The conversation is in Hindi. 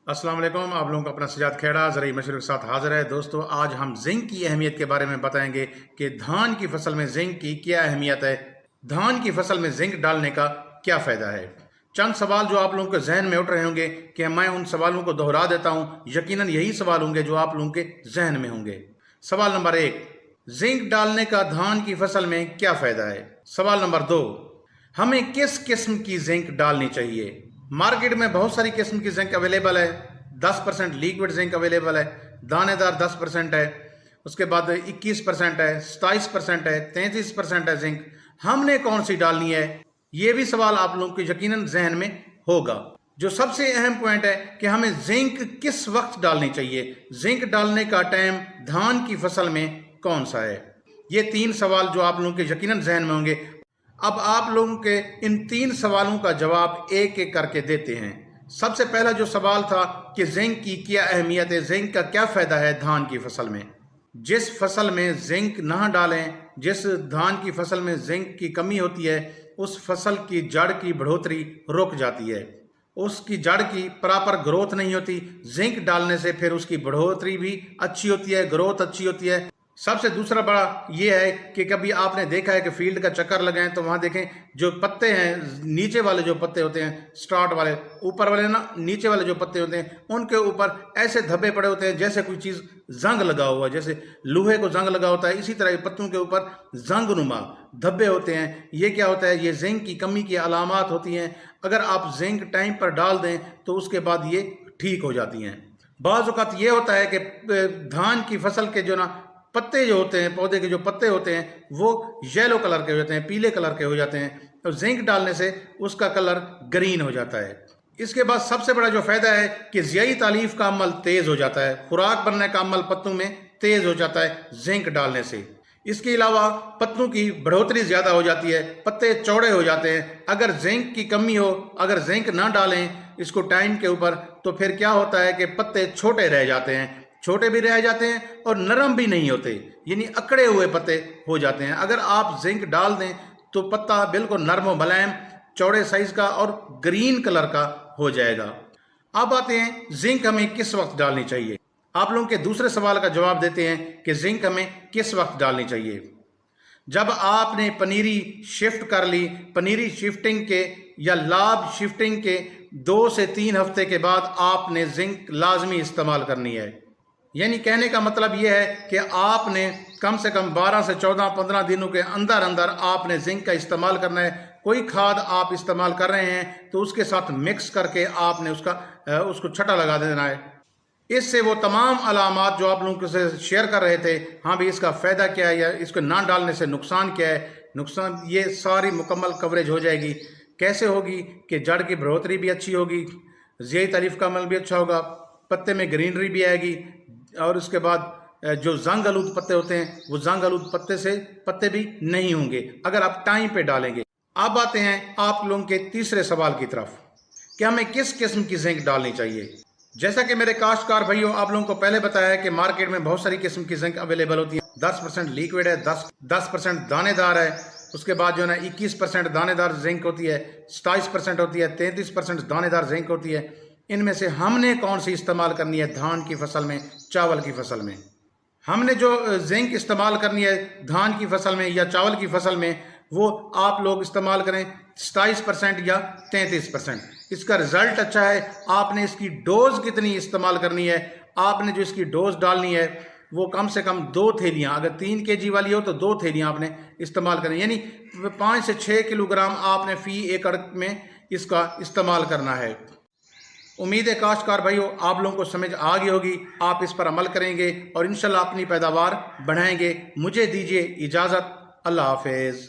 अस्सलाम वालेकुम। आप लोगों का अपना सजाद खेड़ा ज़राई मशवरे के साथ हाज़िर है। दोस्तों, आज हम जिंक की अहमियत के बारे में बताएंगे कि धान की फसल में जिंक की क्या अहमियत है, धान की फसल में जिंक डालने का क्या फ़ायदा है। चंद सवाल जो आप लोगों के जहन में उठ रहे होंगे कि मैं उन सवालों को दोहरा देता हूँ। यकीनन यही सवाल होंगे जो आप लोगों के जहन में होंगे। सवाल नंबर 1, जिंक डालने का धान की फसल में क्या फ़ायदा है। सवाल नंबर 2, हमें किस किस्म की जिंक डालनी चाहिए। मार्केट में बहुत सारी किस्म की जिंक अवेलेबल है। 10% लिक्विड जिंक अवेलेबल है, दानेदार 10% है, उसके बाद 21% है, 27% है, 33% है जिंक। हमने कौन सी डालनी है, ये भी सवाल आप लोगों के यकीनन जहन में होगा। जो सबसे अहम पॉइंट है कि हमें जिंक किस वक्त डालनी चाहिए, जिंक डालने का टाइम धान की फसल में कौन सा है। ये 3 सवाल जो आप लोगों के यकीनन जहन में होंगे। अब आप लोगों के इन 3 सवालों का जवाब एक एक करके देते हैं। सबसे पहला जो सवाल था कि जिंक की क्या अहमियत है, जिंक का क्या फ़ायदा है धान की फसल में। जिस फसल में जिंक ना डालें, जिस धान की फसल में जिंक की कमी होती है, उस फसल की जड़ की बढ़ोतरी रुक जाती है, उसकी जड़ की प्रॉपर ग्रोथ नहीं होती। जिंक डालने से फिर उसकी बढ़ोतरी भी अच्छी होती है, ग्रोथ अच्छी होती है। सबसे दूसरा बड़ा ये है कि कभी आपने देखा है कि फील्ड का चक्कर लगाएं तो वहाँ देखें जो पत्ते हैं, नीचे वाले जो पत्ते होते हैं, स्टार्ट वाले, ऊपर वाले ना, नीचे वाले जो पत्ते होते हैं, उनके ऊपर ऐसे धब्बे पड़े होते हैं जैसे कोई चीज़ जंग लगा हुआ, जैसे लोहे को जंग लगा होता है, इसी तरह पत्तों के ऊपर जंग नुमा धब्बे होते हैं। ये क्या होता है, ये जिंक की कमी की अलामात होती हैं। अगर आप जिंक टाइम पर डाल दें तो उसके बाद ये ठीक हो जाती हैं। बाज़ औक़ात ये होता है कि धान की फसल के जो ना पत्ते जो होते हैं, पौधे के जो पत्ते होते हैं, वो येलो कलर के हो जाते हैं, पीले कलर के हो जाते हैं, तो जिंक डालने से उसका कलर ग्रीन हो जाता है। इसके बाद सबसे बड़ा जो फ़ायदा है कि ज़ियाई तालीफ का अमल तेज़ हो जाता है, खुराक बनने का अमल पत्तों में तेज़ हो जाता है जिंक डालने से। इसके अलावा पत्तों की बढ़ोतरी ज़्यादा हो जाती है, पत्ते चौड़े हो जाते हैं। अगर जिंक की कमी हो, अगर जिंक ना डालें इसको टाइम के ऊपर, तो फिर क्या होता है कि पत्ते छोटे रह जाते हैं, छोटे भी रह जाते हैं और नरम भी नहीं होते, यानी अकड़े हुए पत्ते हो जाते हैं। अगर आप जिंक डाल दें तो पत्ता बिल्कुल नरम और मुलायम, चौड़े साइज का और ग्रीन कलर का हो जाएगा। अब आते हैं जिंक हमें किस वक्त डालनी चाहिए। आप लोगों के दूसरे सवाल का जवाब देते हैं कि जिंक हमें किस वक्त डालनी चाहिए। जब आपने पनीरी शिफ्ट कर ली, पनीरी शिफ्टिंग के या लाभ शिफ्टिंग के 2 से 3 हफ्ते के बाद आपने जिंक लाजमी इस्तेमाल करनी है। यानी कहने का मतलब यह है कि आपने कम से कम 12 से 14-15 दिनों के अंदर अंदर आपने जिंक का इस्तेमाल करना है। कोई खाद आप इस्तेमाल कर रहे हैं तो उसके साथ मिक्स करके आपने उसको छटा लगा देना है। इससे वो तमाम अलामात जो आप लोगों से शेयर कर रहे थे, हाँ भी इसका फ़ायदा क्या है या इसको ना डालने से नुकसान क्या है, नुकसान, ये सारी मुकम्मल कवरेज हो जाएगी। कैसे होगी कि जड़ की बढ़ोतरी भी अच्छी होगी, ज़ियाई तारीफ का अमल भी अच्छा होगा, पत्ते में ग्रीनरी भी आएगी, और उसके बाद जो जंग आलूद पत्ते होते हैं वो जंग आलूद पत्ते भी नहीं होंगे अगर आप टाइम पे डालेंगे। अब आते हैं आप लोगों के तीसरे सवाल की तरफ कि हमें किस किस्म की जिंक डालनी चाहिए। जैसा कि मेरे काश्तकार भाइयों आप लोगों को पहले बताया है कि मार्केट में बहुत सारी किस्म की जिंक अवेलेबल होती है। 10% लिक्विड है, 10% दानेदार है, उसके बाद जो है ना 21% दानेदार जिंक होती है, 27% होती है, 33% दानेदार जिंक होती है। इनमें से हमने कौन सी इस्तेमाल करनी है धान की फसल में, चावल की फसल में। हमने जो जिंक इस्तेमाल करनी है धान की फसल में या चावल की फसल में, वो आप लोग इस्तेमाल करें 27% या 33%। इसका रिजल्ट अच्छा है। आपने इसकी डोज कितनी इस्तेमाल करनी है, आपने जो इसकी डोज डालनी है वो कम से कम 2 थैलियाँ, अगर 3 kg वाली हो तो 2 थैलियाँ आपने इस्तेमाल करनी, यानी 5 से 6 किलोग्राम आपने फी एकड़ में इसका इस्तेमाल करना है। उम्मीद है काश्तकार भाइयों आप लोगों को समझ आ गई होगी, आप इस पर अमल करेंगे और इंशाल्लाह अपनी पैदावार बढ़ाएंगे। मुझे दीजिए इजाज़त, अल्लाह हाफिज़।